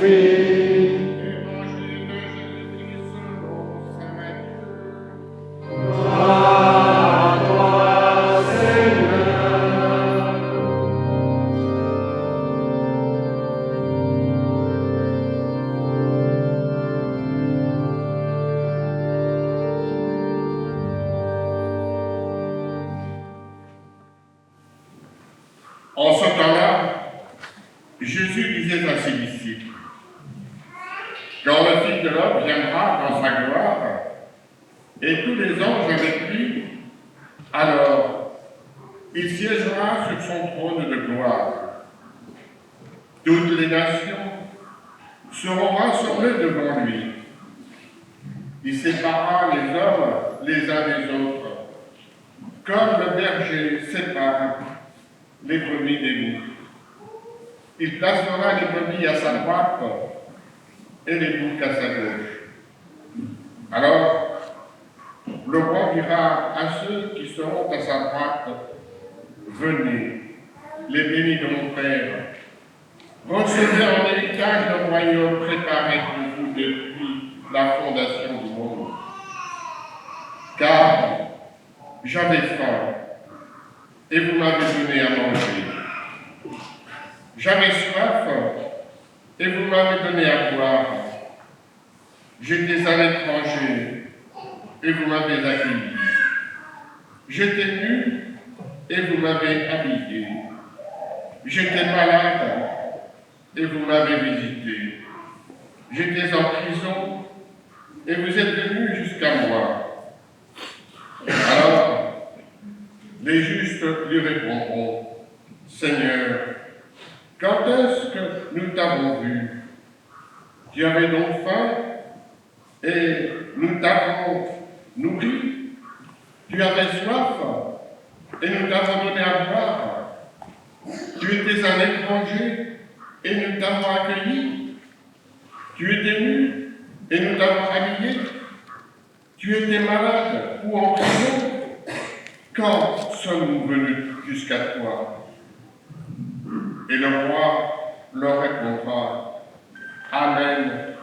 Saint-Esprit. Évangile de Jésus-Christ selon saint Matthieu. Gloire à toi, Seigneur. En ce temps-là, Jésus disait à ses disciples, quand le Fils de l'homme viendra dans sa gloire, et tous les anges avec lui, alors il siégera sur son trône de gloire. Toutes les nations seront rassemblées devant lui. Il séparera les hommes les uns des autres, comme le berger sépare les brebis des boucs. Il placera les brebis à sa droite et les boucs à sa gauche. Alors, le roi dira à ceux qui seront à sa droite, venez, les bénis de mon Père, recevez en héritage le royaume préparé pour vous depuis la fondation du monde. Car j'avais faim, et vous m'avez donné à manger. J'avais soif, et vous m'avez donné à boire. J'étais un étranger, et vous m'avez accueilli. J'étais nu, et vous m'avez habillé. J'étais malade, et vous m'avez visité. J'étais en prison, et vous êtes venus jusqu'à moi. Alors, les justes lui répondront, Seigneur, quand est-ce que nous t'avons vu? Tu avais donc faim, et nous t'avons nourri. Tu avais soif, et nous t'avons donné à boire. Tu étais un étranger, et nous t'avons accueilli. Tu étais nu, et nous t'avons habillé. Tu étais malade ou en prison. Quand sommes-nous venus jusqu'à toi? Et le roi leur répondra, Amen,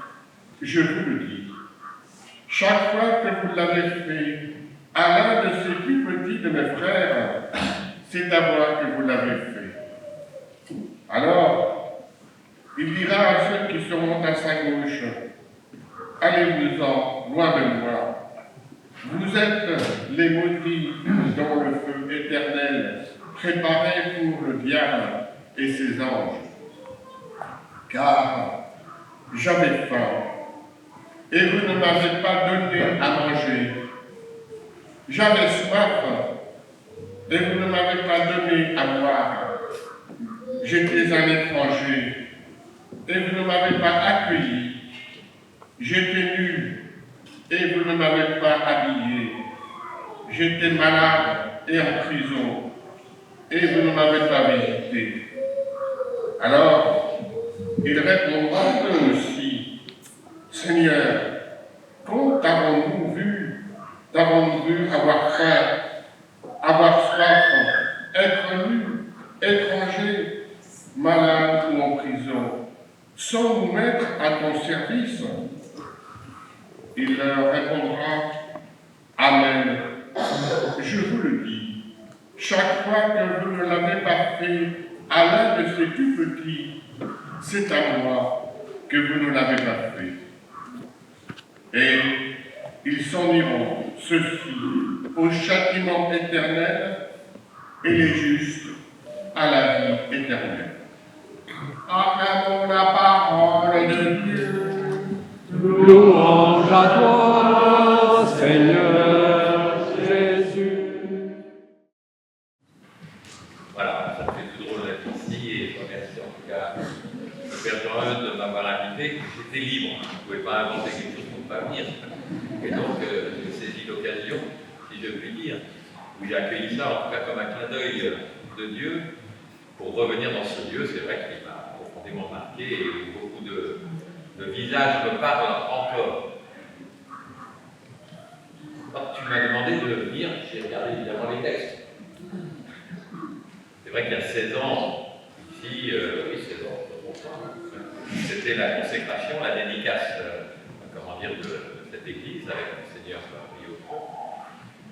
je vous le dis. Chaque fois que vous l'avez fait à l'un de ces plus petits de mes frères, c'est à moi que vous l'avez fait. Alors, il dira à ceux qui seront à sa gauche, allez-vous-en, loin de moi. Vous êtes les maudits dans le feu éternel, préparés pour le diable et ses anges. Car j'avais faim, et vous ne m'avez pas donné à manger. J'avais soif, et vous ne m'avez pas donné à boire. J'étais un étranger, et vous ne m'avez pas accueilli. J'étais nu, et vous ne m'avez pas habillé. J'étais malade et en prison, et vous ne m'avez pas visité. Alors, ils répondront eux aussi, Seigneur, quand t'avons-nous vu avoir faim, avoir soif, être nu, étranger, malade ou en prison, sans nous mettre à ton service? Il leur répondra, Amen, je vous le dis, chaque fois que vous ne l'avez pas fait à l'un de ces tout petits, c'est à moi que vous ne l'avez pas fait. Et ils s'en iront, ceux-ci, au châtiment éternel, et les justes à la vie éternelle. Acclamons la parole de Dieu. Louange à toi, Seigneur Jésus. Voilà, ça me fait tout drôle d'être ici et je remercie en tout cas le Père Jean de m'avoir invité. J'étais libre, je ne pouvais pas inventer quelque chose pour ne pas venir. Et donc, j'ai saisi l'occasion, si je puis dire, où j'ai accueilli ça en tout cas comme un clin d'œil de Dieu pour revenir dans ce lieu. C'est vrai qu'il m'a profondément marqué et beaucoup de visages me parlent encore. Quand tu m'as demandé de venir, j'ai regardé évidemment les textes. C'est vrai qu'il y a 16 ans, ici, oui, 16 ans, C'était la consécration, la dédicace, de cette église avec Monseigneur Rio.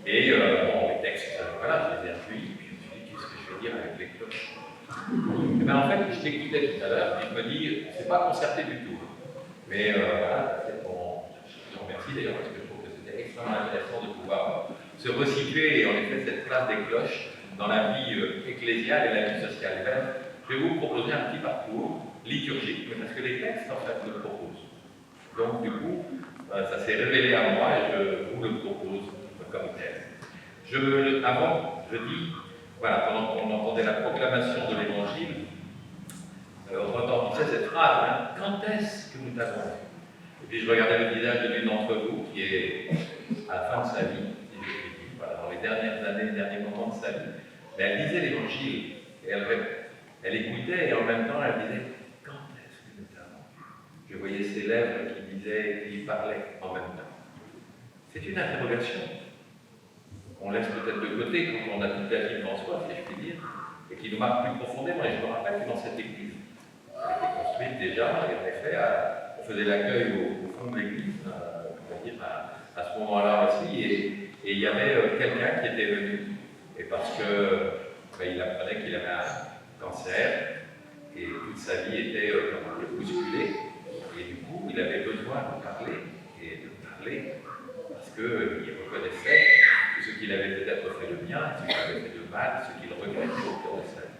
Et bon, les textes, voilà, je les ai appuyés, puis je me suis dit, qu'est-ce que je vais dire avec les cloches? Et bien en fait, je t'écoutais tout à l'heure, et je me dis, c'est pas concerté du tout. Mais voilà, c'est bon. Je vous remercie d'ailleurs, parce que je trouve que c'était extrêmement intéressant de pouvoir se resituer, en effet, cette place des cloches dans la vie ecclésiale et la vie sociale. Ben, je vais vous proposer un petit parcours liturgique, mais parce que les textes, en fait, le proposent. Donc, du coup, ça s'est révélé à moi et je vous le propose comme tel. Avant, je dis, voilà, pendant qu'on entendait la proclamation de l'Évangile, on retentissait cette phrase, hein, quand est-ce que nous t'avons vu? Et puis je regardais le visage de l'une d'entre vous qui est à la fin de sa vie, voilà, dans les dernières années, les derniers moments de sa vie. Mais elle lisait l'Évangile et elle écoutait et en même temps elle disait, quand est-ce que nous t'avons vu? Je voyais ses lèvres qui disaient, qui parlaient en même temps. C'est une interrogation. On laisse peut-être de côté quand on a toute la vie devant soi, si je puis dire, et qui nous marque plus profondément. Et je me rappelle que dans cette église, elle était construite déjà, et en effet, on faisait l'accueil au fond de l'église, on va dire, à ce moment-là aussi, et il y avait quelqu'un qui était venu, et parce que il apprenait qu'il avait un cancer, et toute sa vie était bousculée, et du coup, il avait besoin de parler, parce qu'il reconnaissait que ce qu'il avait peut-être fait de bien, ce qu'il avait fait de mal, ce qu'il regrettait au cœur de sa vie.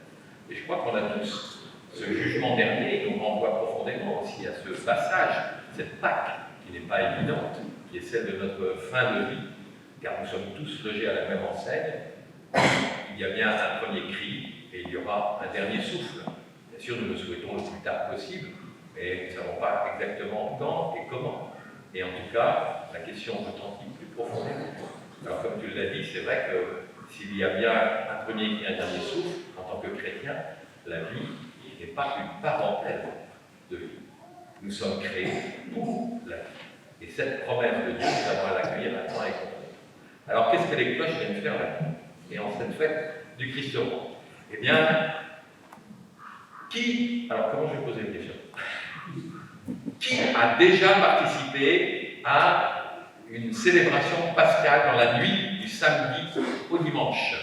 Et je crois qu'on a tous ce jugement dernier, il nous renvoie profondément aussi à ce passage, cette Pâque qui n'est pas évidente, qui est celle de notre fin de vie, car nous sommes tous logés à la même enseigne. Il y a bien un premier cri et il y aura un dernier souffle. Bien sûr, nous le souhaitons le plus tard possible, mais nous ne savons pas exactement quand et comment. Et en tout cas, la question retentit plus profondément. Alors, comme tu l'as dit, c'est vrai que s'il y a bien un premier et un dernier souffle, en tant que chrétien, la vie n'est pas une parenthèse de vie. Nous sommes créés pour la vie. Et cette promesse de Dieu, nous avons à l'accueillir à temps et compagnie. Alors, qu'est-ce que les cloches viennent faire là? Et en cette fête du Christ-Roi? Eh bien, alors comment je vais poser une question? Qui a déjà participé à une célébration pascale dans la nuit du samedi au dimanche?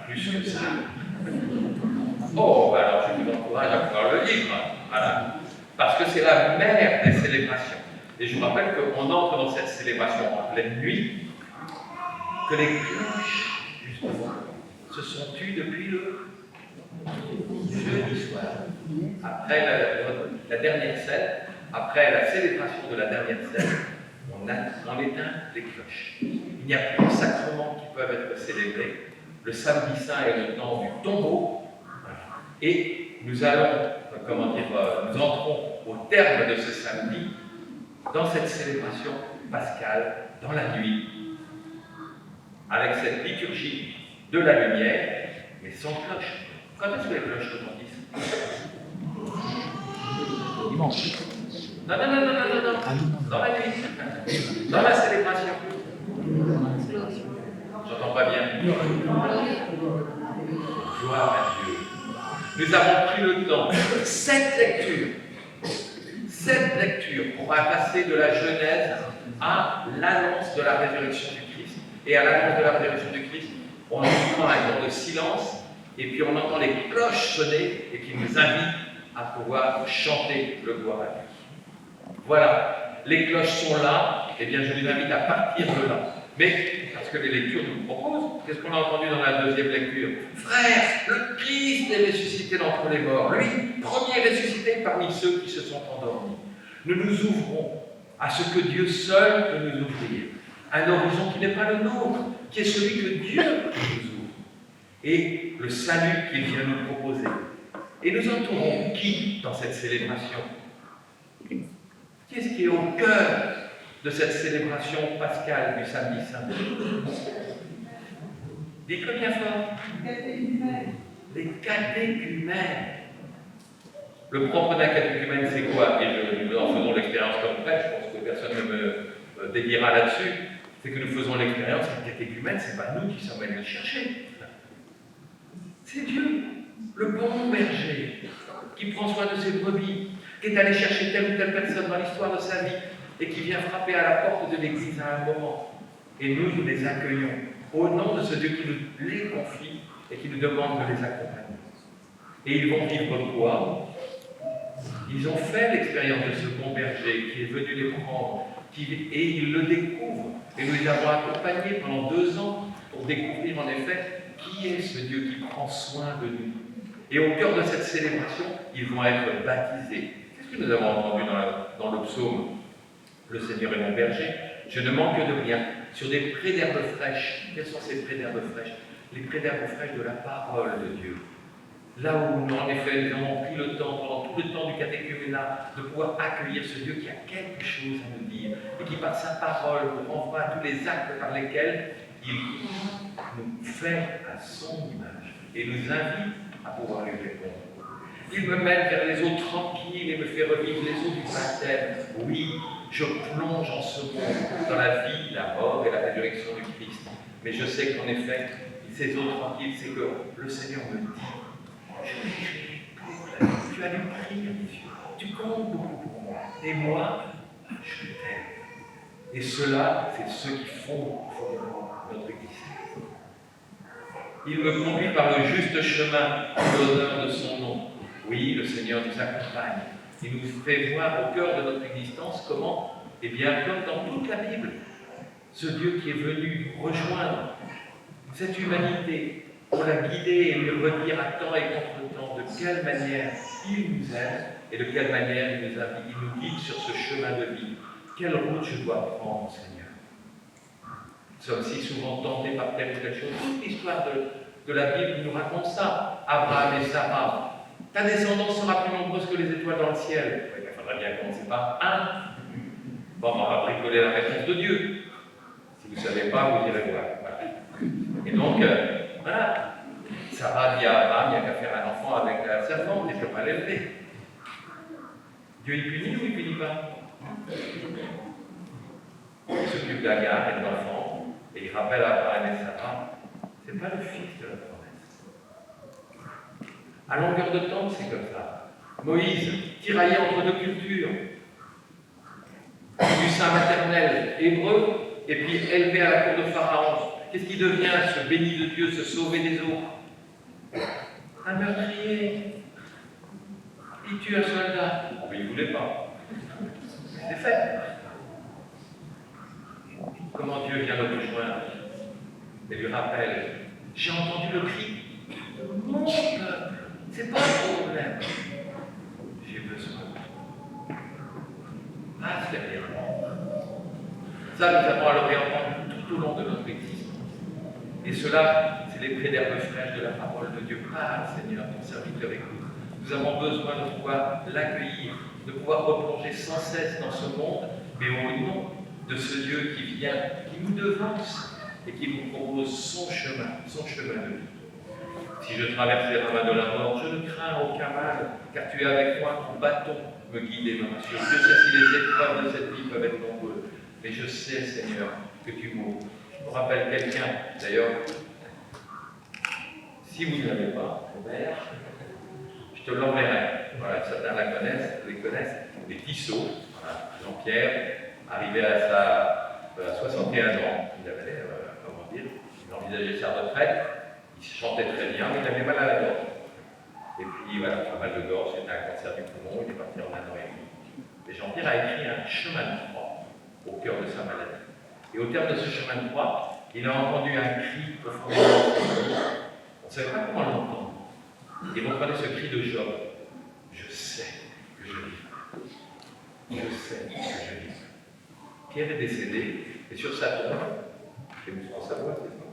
Plus que ça. Oh, alors je vous encourage à pouvoir le lire. Voilà. Parce que c'est la mère des célébrations. Et je vous rappelle qu'on entre dans cette célébration en pleine nuit, que les cloches, justement, se sont tues depuis le jeudi soir. Après la dernière scène, après la célébration de la dernière scène, on éteint les cloches. Il n'y a plus de sacrements qui peuvent être célébrés. Le samedi saint est le temps du tombeau. Et nous nous entrons au terme de ce samedi dans cette célébration pascale, dans la nuit, avec cette liturgie de la lumière, mais sans cloche. Quand est-ce que les cloches retentissent? Dimanche. Non. Dans la nuit. Dans la célébration. J'entends pas bien. Gloire à Dieu. Nous avons pris le temps, 7 lectures pour passer de la Genèse à l'annonce de la résurrection du Christ. Et à l'annonce de la résurrection du Christ, on entend un temps de silence, et puis on entend les cloches sonner, et qui nous invitent à pouvoir chanter le gloire à Dieu. Voilà, les cloches sont là, et bien je vous invite à partir de là. Mais, parce que les lectures nous proposent, qu'est-ce qu'on a entendu dans la deuxième lecture? Frère, le Christ est ressuscité d'entre les morts, lui, premier ressuscité parmi ceux qui se sont endormis. Nous nous ouvrons à ce que Dieu seul peut nous ouvrir, un horizon qui n'est pas le nôtre, qui est celui que Dieu nous ouvre, et le salut qu'il vient nous proposer. Et nous entourons qui dans cette célébration? Qui est-ce qui est au cœur de cette célébration pascale du samedi saint? Dites-le bien fort. Les catéchumènes. Le propre d'un catéchumène, c'est quoi? Et nous en faisons l'expérience comme prêtre, je pense que personne ne me dédiera là-dessus. C'est que nous faisons l'expérience qu'un catéchumène, ce n'est pas nous qui sommes allés le chercher. C'est Dieu, le bon berger, qui prend soin de ses brebis, qui est allé chercher telle ou telle personne dans l'histoire de sa vie et qui vient frapper à la porte de l'Église à un moment. Et nous les accueillons au nom de ce Dieu qui nous les confie et qui nous demande de les accompagner. Et ils vont vivre quoi? Ils ont fait l'expérience de ce bon berger qui est venu les prendre, et ils le découvrent. Et nous les avons accompagnés pendant 2 ans pour découvrir en effet qui est ce Dieu qui prend soin de nous. Et au cœur de cette célébration, ils vont être baptisés. Qu'est-ce que nous avons entendu dans le psaume? Le Seigneur est mon berger, je ne manque de rien. Sur des prés d'herbes fraîches. Quels sont ces prés d'herbes fraîches? Les prés d'herbes fraîches de la parole de Dieu. Là où, en effet, nous avons pris le temps, pendant tout le temps du catéchuménat, de pouvoir accueillir ce Dieu qui a quelque chose à nous dire et qui, par sa parole, nous renvoie à tous les actes par lesquels il nous fait à son image et nous invite à pouvoir lui répondre. Il me mène vers les eaux tranquilles et me fait revivre les eaux du baptême. Oui, je plonge en ce monde, dans la vie, la mort et la résurrection du Christ. Mais je sais qu'en effet, ces eaux tranquilles, c'est que le Seigneur me dit, je l'ai créé pour la vie. Tu as du prix à mes yeux. Tu comptes beaucoup pour moi. Et moi, je t'aime. Et cela, c'est ceux qui font notre existence. Il me conduit par le juste chemin en l'honneur de son nom. Oui, le Seigneur nous accompagne. Il nous fait voir au cœur de notre existence comment, eh bien, comme dans toute la Bible, ce Dieu qui est venu rejoindre cette humanité pour la guider et lui redire à temps et contre-temps de quelle manière il nous aime et de quelle manière il nous guide sur ce chemin de vie. Quelle route je dois prendre, Seigneur? Nous sommes si souvent tentés par telle ou telle chose. Toute l'histoire de la Bible nous raconte ça. Abraham et Sarah. Ta descendance sera plus nombreuse que les étoiles dans le ciel. Il faudrait bien commencer par un. Bon, on va bricoler la réponse de Dieu. Si vous ne savez pas, vous irez voir. Voilà. Et donc, voilà. Sarah dit à Abraham, il n'y a qu'à faire un enfant avec la servante, et je ne peux pas l'élever. Dieu il punit ou il ne punit pas? Il s'occupe d'Agar et de l'enfant, et il rappelle à Abraham et Sarah, ce n'est pas le fils de la promesse. À longueur de temps, c'est comme ça. Moïse, tiraillé entre 2 cultures, du sein maternel hébreu, et puis élevé à la cour de Pharaon. Qu'est-ce qui devient ce béni de Dieu, ce sauvé des eaux? Un meurtrier. Il tue un soldat. Mais il ne voulait pas. C'est fait. Comment Dieu vient le rejoindre et lui rappelle, j'ai entendu le cri de mon peuple. C'est pas un problème. J'ai besoin de toi. Ah, c'est bien. Ça, nous avons à le réentendre tout au long de notre existence. Et cela, c'est les prés d'herbes fraîches de la parole de Dieu. Parle, Seigneur, ton serviteur écoute. Nous avons besoin de pouvoir l'accueillir, de pouvoir replonger sans cesse dans ce monde, mais au nom de ce Dieu qui vient, qui nous devance et qui nous propose son chemin de vie. Si je traverse les ravins de la mort, je ne crains aucun mal, car tu es avec moi, ton bâton me guide et me rassure. Je sais si les épreuves de cette vie peuvent être nombreuses, mais je sais, Seigneur, que tu m'ouvres. Je me rappelle quelqu'un, d'ailleurs, si vous ne l'avez pas, Robert, je te l'enverrai. Voilà, certains les connaissent, des Tissot, voilà, Jean-Pierre, arrivé à sa 61 ans, il avait, comment dire, il envisageait sa retraite, il chantait très bien, mais il avait mal à la gorge. Et puis voilà, pas mal de gorge, c'était un cancer du poumon, il est parti en 1 an et demi. Et Jean-Pierre a écrit un chemin de croix au cœur de sa maladie. Et au terme de ce chemin de croix, il a entendu un cri profondément. On ne savait pas comment l'entendre. Et vous prenez ce cri de Job. Je sais que je vis. Je sais que je vis. Pierre est décédé, et sur sa tombe, c'est en Savoie, c'est ça?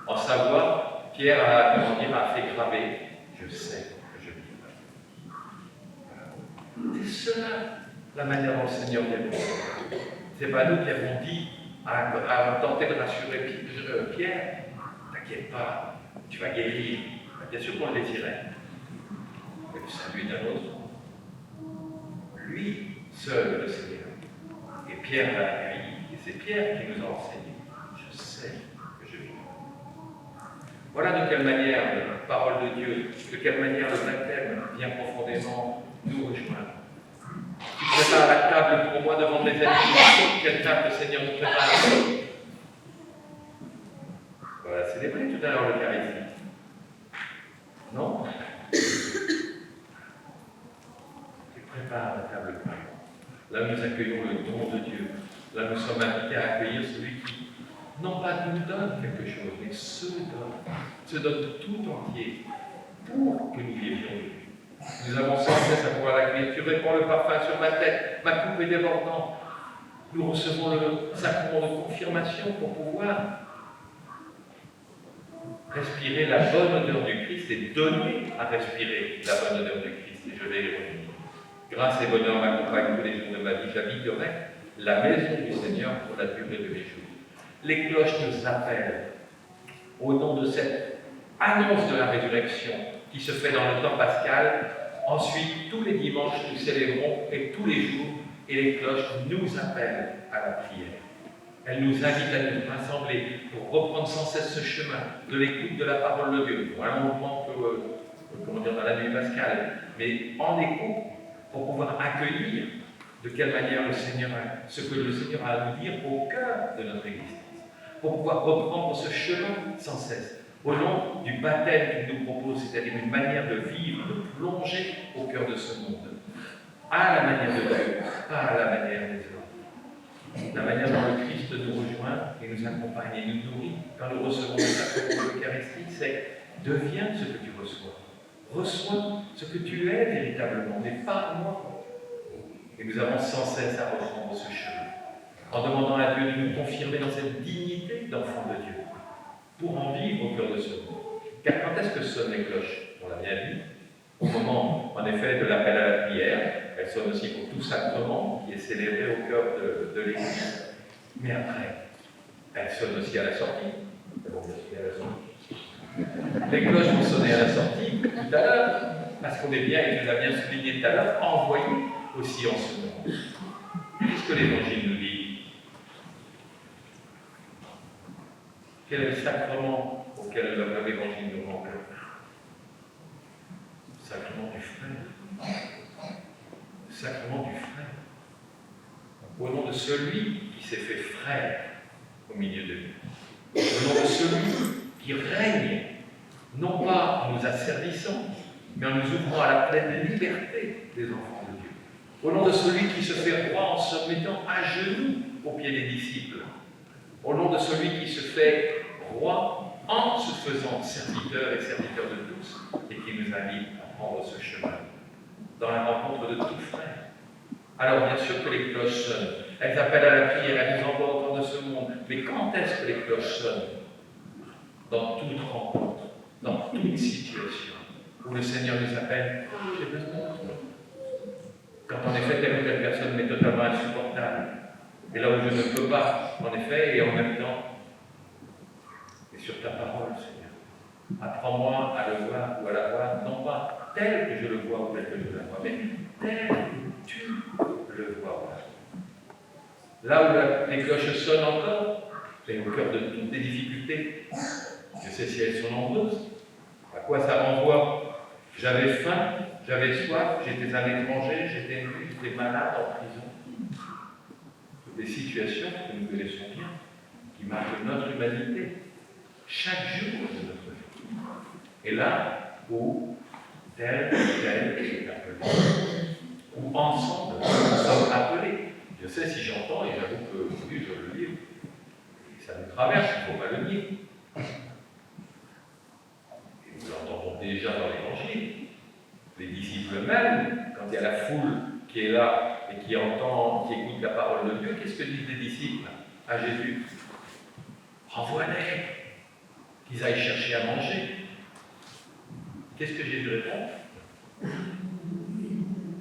En Savoie, Pierre a fait graver je sais que je vis. C'est cela la manière dont le Seigneur vient pour nous. Ce n'est pas nous qui avons dit à tenter de rassurer Pierre, t'inquiète pas, tu vas guérir. Bien sûr qu'on le désirait. Mais le salut est d'un autre. Lui, seul le Seigneur. Et Pierre l'a accueilli. Et c'est Pierre qui nous a enseigné. Je sais que je vis. Voilà de quelle manière parole de Dieu, de quelle manière le baptême vient profondément nous rejoindre. Tu prépares la table pour moi devant mes ennemis. Quelle table le Seigneur nous prépare? Voilà, célébré tout à l'heure l'Eucharistie. Non? Tu prépares la table pour moi. Là, nous accueillons le don de Dieu. Là, nous sommes invités à accueillir celui qui, non pas nous donne quelque chose, mais se donne tout entier pour que nous vivions de lui. Nous avons sans cesse à pouvoir l'accueillir. Tu répands le parfum sur ma tête, ma coupe est débordante. Nous recevons le sacrement de confirmation pour pouvoir respirer la bonne odeur du Christ et donner à respirer la bonne odeur du Christ. Et je vais y revenir. Grâce et bonheur m'accompagnent tous les jours de ma vie. J'habiterai la maison du Seigneur pour la durée de mes jours. Les cloches nous appellent au nom de cette annonce de la résurrection qui se fait dans le temps pascal. Ensuite, tous les dimanches, nous célébrons et tous les jours, et les cloches nous appellent à la prière. Elles nous invitent à nous rassembler pour reprendre sans cesse ce chemin de l'écoute de la parole de Dieu. Voilà un mouvement dans la nuit pascale, mais en écoute pour pouvoir accueillir de quelle manière le Seigneur ce que le Seigneur a à nous dire au cœur de notre existence, pour pouvoir reprendre ce chemin sans cesse, au nom du baptême qu'il nous propose, c'est-à-dire une manière de vivre, de plonger au cœur de ce monde, à la manière de Dieu, pas à la manière des hommes. La manière dont le Christ nous rejoint et nous accompagne et nous nourrit quand nous recevons le sacrement de l'Eucharistie, c'est deviens ce que tu reçois. Reçois ce que tu es véritablement, mais pas moi. Et nous avons sans cesse à reprendre ce chemin, en demandant à Dieu de nous confirmer dans cette dignité d'enfant de Dieu, pour en vivre au cœur de ce monde. Car quand est-ce que sonnent les cloches? On l'a bien vu. Au moment, en effet, de l'appel à la prière, elles sonnent aussi pour tout sacrement qui est célébré au cœur de l'Église. Mais après, elles sonnent aussi à la sortie. Les cloches vont sonner à la sortie tout à l'heure, parce qu'on est bien, et tu l'as bien souligné tout à l'heure, envoyé aussi en ce monde. Qu'est-ce que l'Évangile nous dit? Quel est le sacrement auquel l'Évangile nous renvoie? Le sacrement du frère. Le sacrement du frère. Au nom de celui qui s'est fait frère au milieu de nous. Au nom de celui qui règne, non pas en nous asservissant, mais en nous ouvrant à la pleine liberté des enfants de Dieu. Au nom de celui qui se fait roi en se mettant à genoux aux pieds des disciples. Au nom de celui qui se fait roi en se faisant serviteur et serviteur de tous, et qui nous invite à prendre ce chemin dans la rencontre de tout frère. Alors bien sûr que les cloches sonnent, elles appellent à la prière, elles nous envoient autour de ce monde, mais quand est-ce que les cloches sonnent? Dans toute rencontre, dans toute situation où le Seigneur nous appelle, j'ai besoin de toi. Quand en effet telle ou telle personne m'est totalement insupportable, et là où je ne peux pas, en effet, et en même temps, et sur ta parole, Seigneur, apprends-moi à le voir ou à la voir, non pas tel que je le vois ou tel que je la vois, mais tel que tu le vois. Là où les cloches sonnent encore, et au cœur de toutes les difficultés, je sais si elles sont nombreuses, à quoi ça renvoie? J'avais faim, j'avais soif, j'étais un étranger, j'étais malade en prison. Toutes des situations que nous connaissons bien, qui marquent notre humanité, chaque jour de notre vie. Et là où tel est appelé, où ensemble nous sommes appelés. Je sais si j'entends, et j'avoue que oui, je le lis, et ça nous traverse, il ne faut pas le nier. Et nous l'entendons déjà dans l'Évangile. Les disciples même, quand il y a la foule qui est là et qui entend, qui écoute la parole de Dieu, qu'est-ce que disent les disciples à Jésus? Renvoie-les, qu'ils aillent chercher à manger. Qu'est-ce que Jésus répond?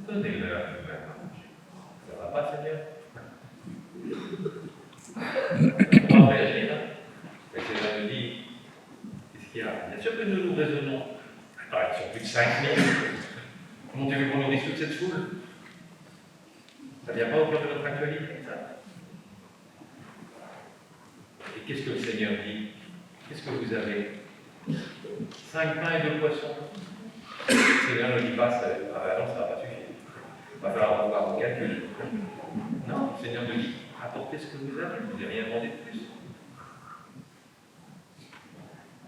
Donnez-leur eux-mêmes à manger. Ça ne va pas, Seigneur? On va réagir, hein? Et Seigneur nous dit, qu'est-ce qu'il y a? Bien sûr que nous raisonnons. Alors, ils sont plus de 5000. Comment tu veux qu'on nourrisse toute cette foule? Ça ne vient pas au cœur de notre actualité, ça? Et qu'est-ce que le Seigneur dit? Qu'est-ce que vous avez? 5 pains et 2 poissons. Le Seigneur ne dit pas, non, ça ne va pas suffire. Il va falloir revoir vos calculs. Non, le Seigneur nous dit, apportez ce que vous avez, vous n'avez rien demandé de plus.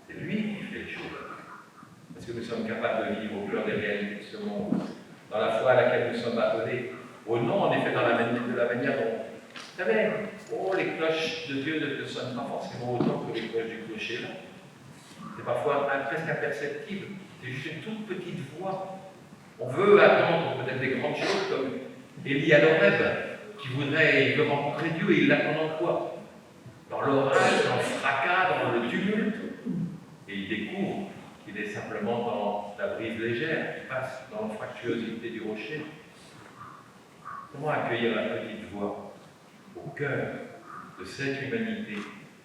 C'est lui qui fait les choses. Parce que nous sommes capables de vivre au cœur des réalités de ce monde, dans la foi à laquelle nous sommes appelés, au nom, en effet, de la manière dont, vous savez, les cloches de Dieu ne sonnent pas forcément autant que les cloches du clocher, là. C'est parfois presque imperceptible, c'est juste une toute petite voix. On veut attendre peut-être des grandes choses comme Élie à l'Horeb, il veut rencontrer Dieu et il l'attend dans quoi? Dans l'orage, dans le fracas, dans le tumulte. Et il découvre qu'il est simplement dans la brise légère, qui passe dans la fractuosité du rocher. Comment accueillir la petite voix au cœur de cette humanité,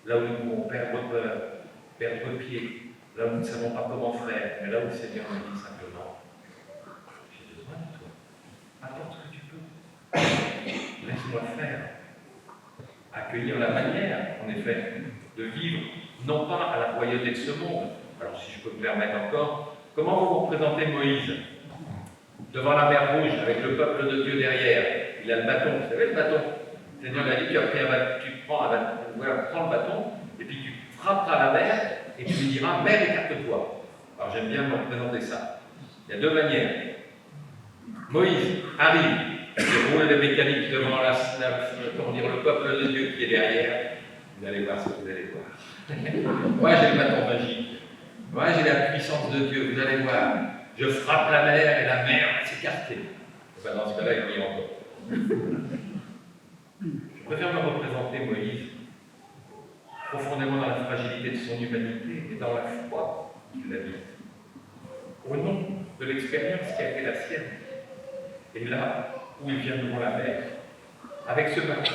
là où nous pouvons perdre peur, perdre pied, là où nous ne savons pas comment faire, mais là où le Seigneur nous dit simplement, j'ai besoin de toi, apporte ce que tu peux, laisse-moi faire. Accueillir la manière, en effet, de vivre, non pas à la royauté de ce monde. Alors si je peux me permettre encore, comment vous représentez Moïse devant la mer Rouge, avec le peuple de Dieu derrière? Il a le bâton, vous savez le bâton? Le Seigneur lui a dit, tu prends le bâton, et puis tu frapperas la mer, et tu lui diras, mer, écarte-toi. Alors j'aime bien me représenter ça. Il y a deux manières. Moïse arrive, il roule les mécaniques devant le peuple de Dieu qui est derrière. Vous allez voir ce que vous allez voir. Moi j'ai le bâton magique. Moi j'ai la puissance de Dieu, vous allez voir. Je frappe la mer et la mer va s'écarter. Enfin, dans ce cas-là, il y a encore. Je préfère me représenter Moïse profondément dans la fragilité de son humanité et dans la foi qu'il habite. Au nom de l'expérience qui a été la sienne. Et là où il vient devant la mer, avec ce bateau,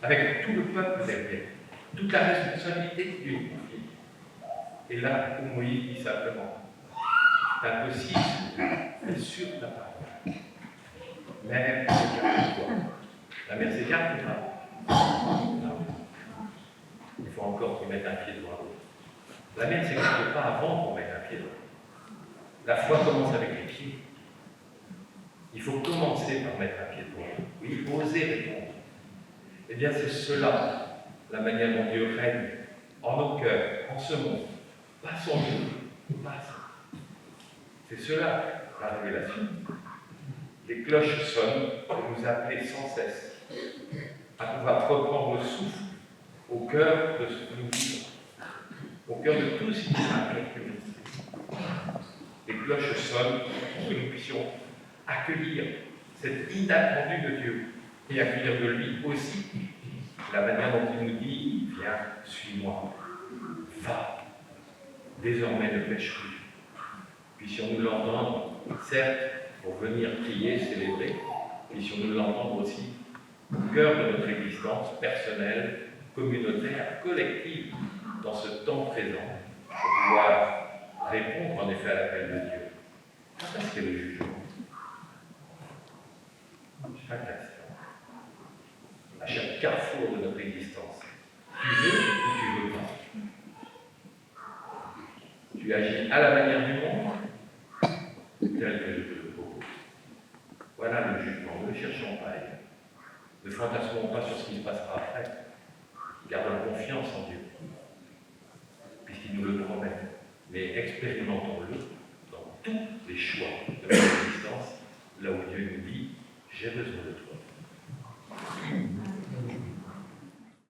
avec tout le peuple derrière, toute la responsabilité qui lui confie. Et là où Moïse dit simplement, c'est impossible, mais sur ta parole. Mer, écarte-toi. La mer s'écarte ou pas? Non. Il faut encore qu'on mette un pied devant l'autre. La mer ne s'écarte pas avant qu'on mette un pied devant l'autre. La foi commence avec les pieds. Il faut commencer par mettre un pied devant l'autre. Oui, oser répondre. Eh bien, c'est cela, la manière dont Dieu règne en nos cœurs, en ce monde. Pas son jeu, pas ça. C'est cela, la révélation. Les cloches sonnent pour nous appeler sans cesse à pouvoir reprendre le souffle au cœur de ce que nous vivons, au cœur de tout ce qui est notre humanité. Les cloches sonnent pour que nous puissions accueillir cet inattendu de Dieu et accueillir de lui aussi la manière dont il nous dit « Viens, suis-moi, va, désormais ne pêche plus ». Puissions-nous l'entendre, certes, pour venir prier, célébrer, puissions-nous l'entendre aussi au cœur de notre existence personnelle, communautaire, collective, dans ce temps présent, pour pouvoir répondre en effet à l'appel de Dieu. Quand est-ce qu'est le jugement? Chaque instant, à chaque carrefour de notre existence. Tu veux ou tu veux pas? Tu agis à la manière du monde, tel que je te le propose. Voilà le jugement. Ne le cherchons pas ailleurs. Ne fantasmons pas sur ce qui se passera après. Gardons confiance en Dieu, puisqu'il nous le promet. Mais expérimentons-le dans tous les choix de notre existence, là où Dieu nous dit « J'ai besoin de toi ».